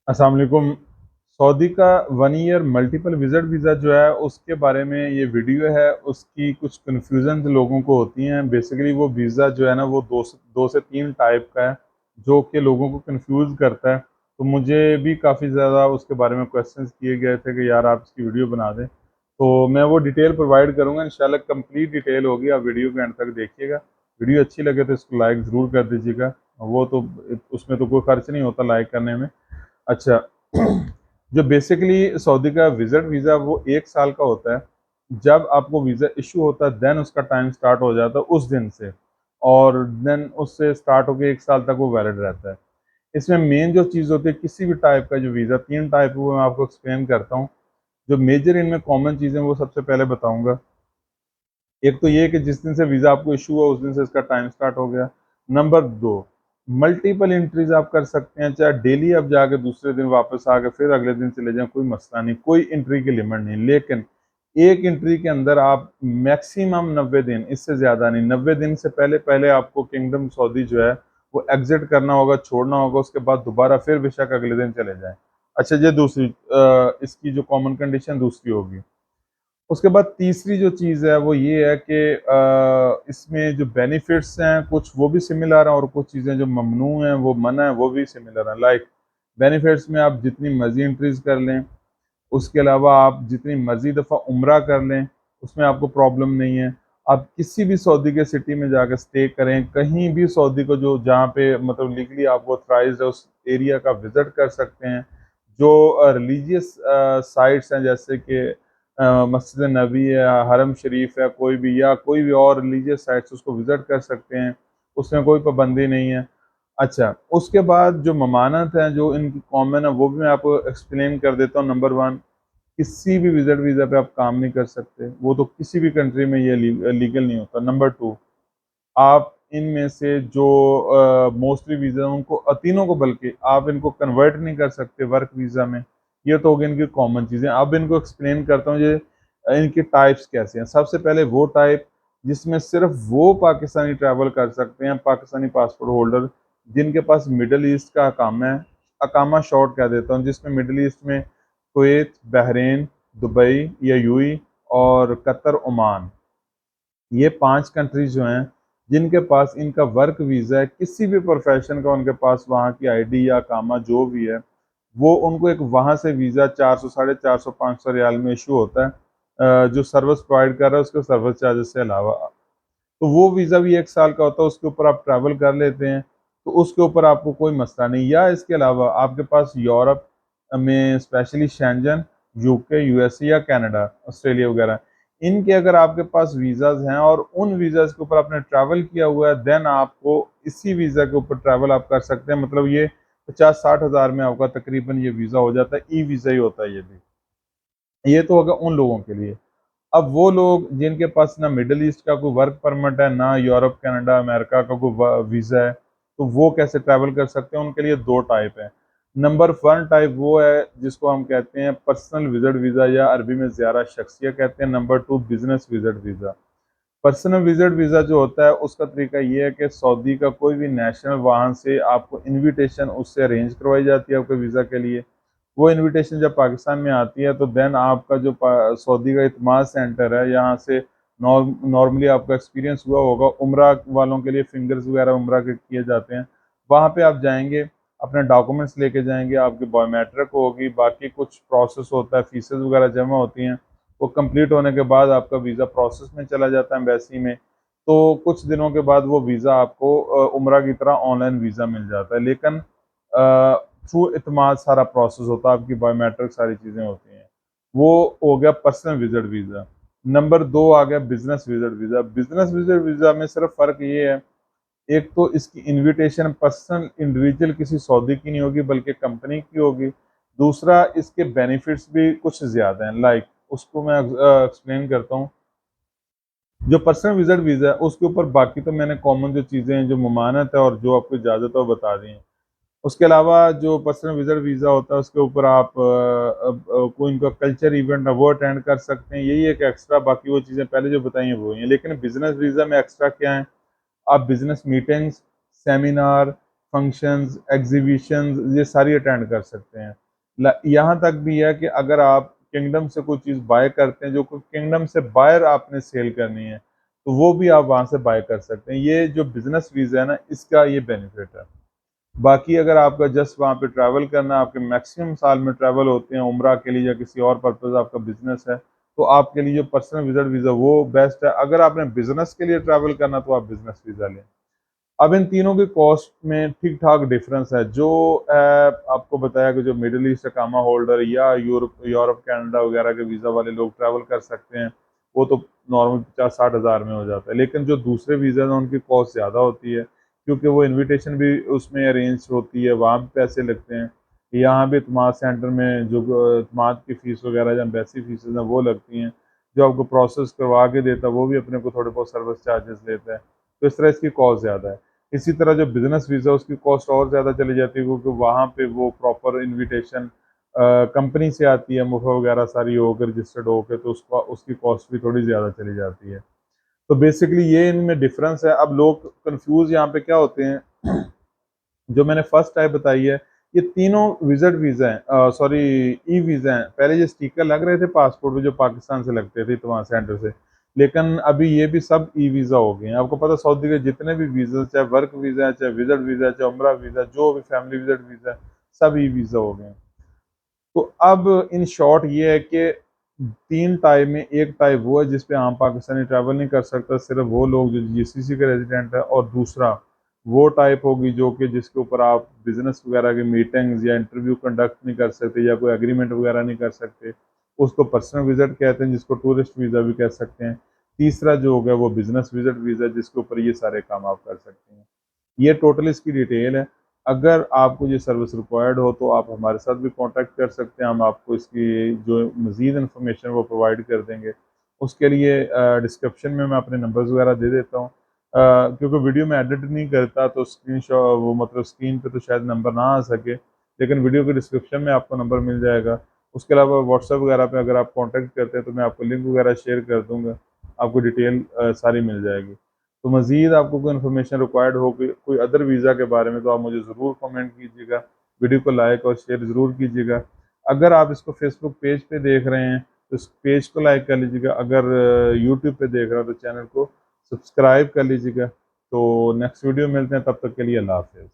अस्सलाम वालेकुम। सऊदी का 1 ईयर मल्टीपल विजिट वीज़ा जो है उसके बारे में ये वीडियो है। उसकी कुछ कन्फ्यूजन लोगों को होती हैं। बेसिकली वो वीज़ा जो है ना वो दो से तीन टाइप का है जो कि लोगों को कंफ्यूज करता है। तो मुझे भी काफ़ी ज़्यादा उसके बारे में क्वेश्चंस किए गए थे कि यार आप इसकी वीडियो बना दें, तो मैं वो डिटेल प्रोवाइड करूँगा। इंशाल्लाह कंप्लीट डिटेल होगी, आप वीडियो के एंड तक देखिएगा। वीडियो अच्छी लगे तो इसको लाइक ज़रूर कर दीजिएगा। वो तो उसमें तो कोई खर्च नहीं होता लाइक करने में। अच्छा, जो बेसिकली सऊदी का विजिट वीज़ा वो 1 साल का होता है। जब आपको वीज़ा इशू होता है देन उसका टाइम स्टार्ट हो जाता है उस दिन से, और देन उससे स्टार्ट होकर 1 साल तक वो वैलिड रहता है। इसमें मेन जो चीज़ होती है किसी भी टाइप का जो वीज़ा, 3 टाइप है वो मैं आपको एक्सप्लेन करता हूँ। जो मेजर इनमें कॉमन चीज़ें वो सबसे पहले बताऊंगा। एक तो ये कि जिस दिन से वीज़ा आपको इशू हुआ उस दिन से इसका टाइम स्टार्ट हो गया। नंबर 2, मल्टीपल एंट्रीज आप कर सकते हैं, चाहे डेली आप जाके दूसरे दिन वापस आके फिर अगले दिन चले जाएं, कोई मसला नहीं, कोई एंट्री की लिमिट नहीं। लेकिन एक एंट्री के अंदर आप मैक्सिमम 90 दिन, इससे ज़्यादा नहीं। 90 दिन से पहले पहले आपको किंगडम सऊदी जो है वो एग्जिट करना होगा, छोड़ना होगा। उसके बाद दोबारा फिर बेशक अगले दिन चले जाएं। अच्छा, ये दूसरी इसकी जो कॉमन कंडीशन दूसरी होगी। उसके बाद तीसरी जो चीज़ है वो ये है कि इसमें जो बेनिफिट्स हैं कुछ वो भी सिमिलर हैं, और कुछ चीज़ें जो ममनू हैं वो मना है वो भी सिमिलर हैं। लाइक बेनिफिट्स में आप जितनी मर्जी इंट्रीज कर लें, उसके अलावा आप जितनी मर्जी दफ़ा उम्रा कर लें, उसमें आपको प्रॉब्लम नहीं है। आप किसी भी सऊदी के सिटी में जाकर स्टे करें, कहीं भी सऊदी को जो जहाँ पे मतलब लीगली आपको ऑथराइज्ड है उस एरिया का विज़िट कर सकते हैं। जो रिलीजियस साइट्स हैं जैसे कि मस्जिद नबी है, हरम शरीफ है, कोई भी या कोई भी और रिलीजियस साइट्स उसको विज़िट कर सकते हैं, उसमें कोई पाबंदी नहीं है। अच्छा, उसके बाद जो ममानत हैं जो इनकी कॉमन है वो भी मैं आपको एक्सप्लेन कर देता हूँ। नंबर 1, किसी भी विजिट वीज़ा पे आप काम नहीं कर सकते, वो तो किसी भी कंट्री में ये लीगल नहीं होता। नंबर 2, आप इनमें से जो मोस्टली वीज़ा उनको तीनों को, बल्कि आप इनको कन्वर्ट नहीं कर सकते वर्क वीज़ा में। ये तो हो गई इनकी कॉमन चीज़ें। अब इनको एक्सप्लेन करता हूँ ये इनके टाइप्स कैसे हैं। सबसे पहले वो टाइप जिसमें सिर्फ वो पाकिस्तानी ट्रैवल कर सकते हैं, पाकिस्तानी पासपोर्ट होल्डर, जिनके पास मिडल ईस्ट का अकामा है। अकामा शॉर्ट कह देता हूँ, जिसमें मिडल ईस्ट में कुवैत, बहरीन, दुबई या यूएई और कतर, ओमान, ये 5 कंट्रीज जो हैं जिनके पास इनका वर्क वीज़ा है, किसी भी प्रोफेशन का उनके पास वहाँ की आईडी या कामा जो भी है, वो उनको एक वहाँ से वीज़ा 400, 450, 500 रियाल में इशू होता है, जो सर्विस प्रोवाइड कर रहा है उसके सर्विस चार्जेस से अलावा। तो वो वीज़ा भी 1 साल का होता है, उसके ऊपर आप ट्रैवल कर लेते हैं, तो उसके ऊपर आपको कोई मसला नहीं। या इसके अलावा आपके पास यूरोप में स्पेशली शेंजन, यूके, यूएसए या कनाडा, ऑस्ट्रेलिया वगैरह, इनके अगर आपके पास वीज़ाज हैं और उन वीज़ाज के ऊपर आपने ट्रैवल किया हुआ है, देन आपको इसी वीज़ा के ऊपर ट्रैवल आप कर सकते हैं। मतलब ये 50-60 हज़ार में आपका तकरीबन ये वीज़ा हो जाता है। ई वीज़ा ही होता है ये भी। ये तो होगा उन लोगों के लिए। अब वो लोग जिनके पास ना मिडल ईस्ट का कोई वर्क परमिट है, ना यूरोप, कनाडा, अमेरिका का कोई वीज़ा है, तो वो कैसे ट्रैवल कर सकते हैं? उनके लिए 2 टाइप है। नंबर 1 टाइप वो है जिसको हम कहते हैं पर्सनल विजिट वीज़ा, या अरबी में ज़ियारा शख्सिया कहते हैं। Number 2, business visit visa. Personal visit visa जो होता है उसका तरीका ये है कि सऊदी का कोई भी नेशनल वहाँ से आपको इनविटेशन उससे अरेंज करवाई जाती है आपके वीज़ा के लिए। वो इनविटेशन जब पाकिस्तान में आती है तो देन आपका जो सऊदी का इतमाद सेंटर है, यहाँ से नॉर्मली आपका एक्सपीरियंस हुआ होगा, उम्रा वालों के लिए फिंगर्स वगैरह उम्रा के किए जाते हैं। वहाँ पे आप जाएंगे, अपने डॉक्यूमेंट्स लेके जाएंगे, आपकी बायोमेट्रिक होगी, बाकी कुछ प्रोसेस होता है, फीसेस वगैरह जमा होती हैं। वो कंप्लीट होने के बाद आपका वीज़ा प्रोसेस में चला जाता है एम्बेसी में। तो कुछ दिनों के बाद वो वीज़ा आपको उम्रा की तरह ऑनलाइन वीज़ा मिल जाता है। लेकिन थ्रू इतमाद सारा प्रोसेस होता है, आपकी बायोमेट्रिक सारी चीज़ें होती हैं। वो हो गया पर्सनल विजिट वीज़ा। नंबर 2 आ गया business visit visa. Business visit visa में सिर्फ फ़र्क ये है, एक तो इसकी इनविटेशन पर्सनल इंडिविजुअल किसी सऊदी की नहीं होगी बल्कि कंपनी की होगी। दूसरा, इसके बेनिफिट्स भी कुछ ज़्यादा हैं। लाइक उसको मैं एक्सप्लेन करता हूँ। जो पर्सनल विजिट वीज़ा है उसके ऊपर बाकी तो मैंने कॉमन जो चीज़ें हैं, जो ममानत है और जो आपको इजाज़त है वो बता दी हैं। उसके अलावा जो पर्सनल विजिट वीज़ा होता है उसके ऊपर आप कोई इनका कल्चर इवेंट है वो अटेंड कर सकते हैं, यही एक एक्स्ट्रा। बाकी वो चीज़ें पहले जो बताई हैं वो ही हैं। लेकिन बिजनेस वीज़ा में एक्स्ट्रा क्या है, आप business meetings, seminar functions, exhibitions, ये सारी अटेंड कर सकते हैं। यहाँ तक भी है कि अगर आप किंगडम से कोई चीज़ बाय करते हैं जो कोई किंगडम से बाहर आपने सेल करनी है, तो वो भी आप वहाँ से बाय कर सकते हैं। ये जो बिजनेस वीज़ा है ना, इसका ये बेनिफिट है। बाकी अगर आपका जस्ट वहाँ पे ट्रैवल करना है, आपके मैक्सिमम साल में ट्रैवल होते हैं उम्रा के लिए या किसी और पर्पज़ आपका बिजनेस है, तो आपके लिए जो पर्सनल विजिट वीज़ा वो बेस्ट है। अगर आपने बिजनेस के लिए ट्रैवल करना तो आप बिजनेस वीज़ा लें। अब इन तीनों की कॉस्ट में ठीक ठाक डिफरेंस है। जो आपको बताया कि जो मिडिल ईस्ट अकामा होल्डर या यूरोप कनाडा वगैरह के वीज़ा वाले लोग ट्रैवल कर सकते हैं, वो तो नॉर्मल 50-60 हज़ार में हो जाता है। लेकिन जो दूसरे वीज़ा हैं उनकी कॉस्ट ज़्यादा होती है, क्योंकि वो इनविटेशन भी उसमें अरेंज होती है, वहाँ भी पैसे लगते हैं। यहाँ भी इतमाद सेंटर में जो इतमाद की फ़ीस वगैरह या एम्बेसी फ़ीसें हैं वो लगती हैं। जो आपको प्रोसेस करवा के देता है वो भी अपने को थोड़े बहुत सर्विस चार्जेस लेता है। तो इस तरह इसकी कॉस्ट ज़्यादा है। इसी तरह जो बिज़नेस वीज़ा उसकी कॉस्ट और ज़्यादा चली जाती है, क्योंकि वहाँ पे वो प्रॉपर इनविटेशन कंपनी से आती है, मुफ़ा वगैरह सारी होकर रजिस्टर्ड होकर, तो उसका उसकी कॉस्ट भी थोड़ी ज़्यादा चली जाती है। तो बेसिकली ये इनमें डिफरेंस है। अब लोग कंफ्यूज यहाँ पे क्या होते हैं, जो मैंने फर्स्ट टाइप बताई है, ये तीनों विजिट वीज़ा हैं, सॉरी ई वीज़ा हैं। पहले ये स्टिकर लग रहे थे पासपोर्ट पे जो पाकिस्तान से लगते थे वहाँ सेंटर से, लेकिन अभी ये भी सब ई वीज़ा हो गए हैं। आपको पता है सऊदी के जितने भी वीज़ा, चाहे वर्क वीज़ा है, चाहे विजिट वीज़ा है, चाहे उम्रा वीज़ा, जो भी फैमिली विजिट वीज़ा है, सब ई वीज़ा हो गए हैं। तो अब इन शॉर्ट ये है कि 3 टाइप में एक टाइप वो है जिस पे आम पाकिस्तानी ट्रैवल नहीं कर सकता, सिर्फ वो लोग जो जीसीसी के रेजिडेंट है, और दूसरा वो टाइप होगी जो कि जिसके ऊपर आप बिजनेस वगैरह की मीटिंग्स या इंटरव्यू कंडक्ट नहीं कर सकते या कोई एग्रीमेंट वगैरह नहीं कर सकते, उसको पर्सनल विजिट कहते हैं, जिसको टूरिस्ट वीज़ा भी कह सकते हैं। तीसरा जो हो गया वो बिजनेस विजिट वीज़ा, जिसके ऊपर ये सारे काम आप कर सकते हैं। ये टोटल इसकी डिटेल है। अगर आपको ये सर्विस रिक्वायर्ड हो तो आप हमारे साथ भी कांटेक्ट कर सकते हैं, हम आपको इसकी जो मज़ीद इन्फॉर्मेशन वो प्रोवाइड कर देंगे। उसके लिए डिस्क्रिप्शन में मैं अपने नंबर्स वगैरह दे देता हूँ। क्योंकि वीडियो में एडिट नहीं करता तो वो मतलब स्क्रीन पे तो शायद नंबर ना आ सके, लेकिन वीडियो के डिस्क्रिप्शन में आपको नंबर मिल जाएगा। उसके अलावा व्हाट्सएप वगैरह पे अगर आप कॉन्टैक्ट करते हैं तो मैं आपको लिंक वगैरह शेयर कर दूँगा, आपको डिटेल सारी मिल जाएगी। तो मज़ीद आपको कोई इन्फॉर्मेशन रिक्वायर्ड हो कोई अदर वीज़ा के बारे में, तो आप मुझे ज़रूर कमेंट कीजिएगा, वीडियो को लाइक और शेयर ज़रूर कीजिएगा। अगर आप इसको फेसबुक पेज पे देख रहे हैं तो इस पेज को लाइक कर लीजिएगा, अगर यूट्यूब पे देख रहे हो तो चैनल को सब्सक्राइब कर लीजिएगा। तो नेक्स्ट वीडियो मिलते हैं, तब तक के लिए अल्लाह हाफ़िज़।